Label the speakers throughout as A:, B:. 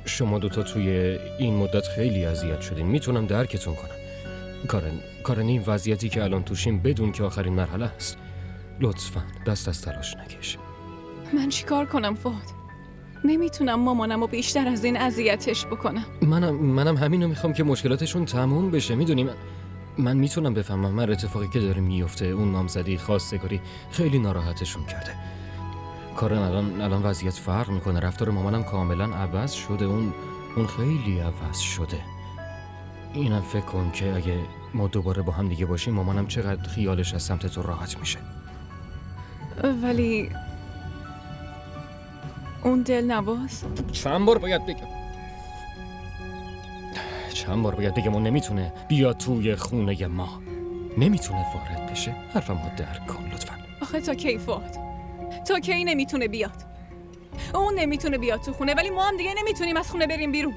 A: شما دوتا توی این مدت خیلی اذیت شدین. میتونم درکتون کنم. کارن این وضعیتی که الان توشیم بدون که آخرین مرحله است. لطفاً دست از تلاش نکش.
B: من چیکار کنم فهد؟ نمیتونم مامانم رو بیشتر از این اذیتش بکنم.
A: منم همینو میخوام که مشکلاتشون تموم بشه. میدونی من میتونم بفهمم من اتفاقی که داره میفته، اون نامزدی خواستگاری خیلی ناراحتشون کرده. کارن الان وضعیت فرق میکنه. رفتار مامانم کاملا عوض شده. اون خیلی عوض شده. اینم فکر کن که اگه ما دوباره با هم دیگه باشیم مامانم چقدر خیالش از سمت تو راحت میشه.
B: ولی اون دلنواز
A: چند بار باید بگم اون نمیتونه بیاد توی خونه ما. نمیتونه وارد بشه. حرفمو درک کن لطفا.
B: آخه تا کی فهد؟ تا کی نمیتونه بیاد؟ اون نمیتونه بیاد تو خونه ولی ما هم دیگه نمیتونیم از خونه بریم بیرون.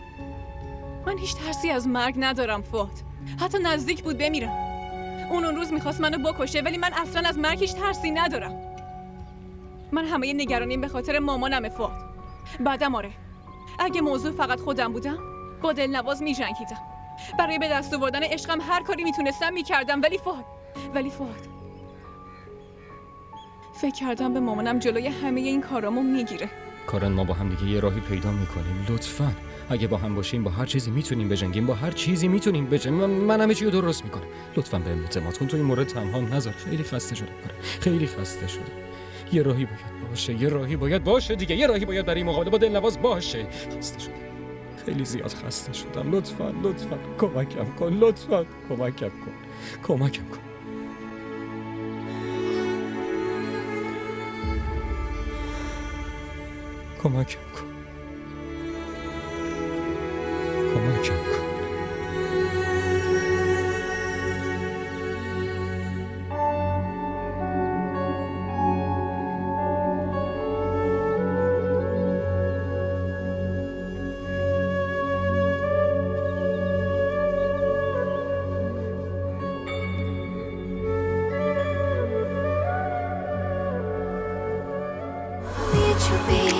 B: من هیچ ترسی از مرگ ندارم فهد. حتی نزدیک بود بمیرم. اون روز میخواست منو بکشه ولی من اصلا از مرگ هیچ ترسی ندارم. من همه نگرانیم به خاطر مامانم فهد. بعدم آره، اگه موضوع فقط خودم بودم با دلنواز میجنگیدم. برای به دست آوردن عشقم هر کاری میتونستم میکردم. ولی فهد فکر کردم به مامانم جلوی همه این کارامو میگیره.
A: کارن ما با هم دیگه یه راهی پیدا میکنیم. لطفاً اگه با هم باشیم با هر چیزی میتونیم بجنگیم. با هر چیزی میتونیم بجنگیم. من همه چی رو درست میکنم. لطفاً بهم اعتماد کن. تو این مورد تنها نذار. خیلی خسته شدم کارن. خیلی خسته شدم. یه راهی باید باشه دیگه. یه راهی باید برای مقابله با دلنواز باشه. خسته شدم. خیلی زیاد خسته شدم. لطفاً کمکم کن. لطفاً کمکم کن. کمکم کن.
C: To be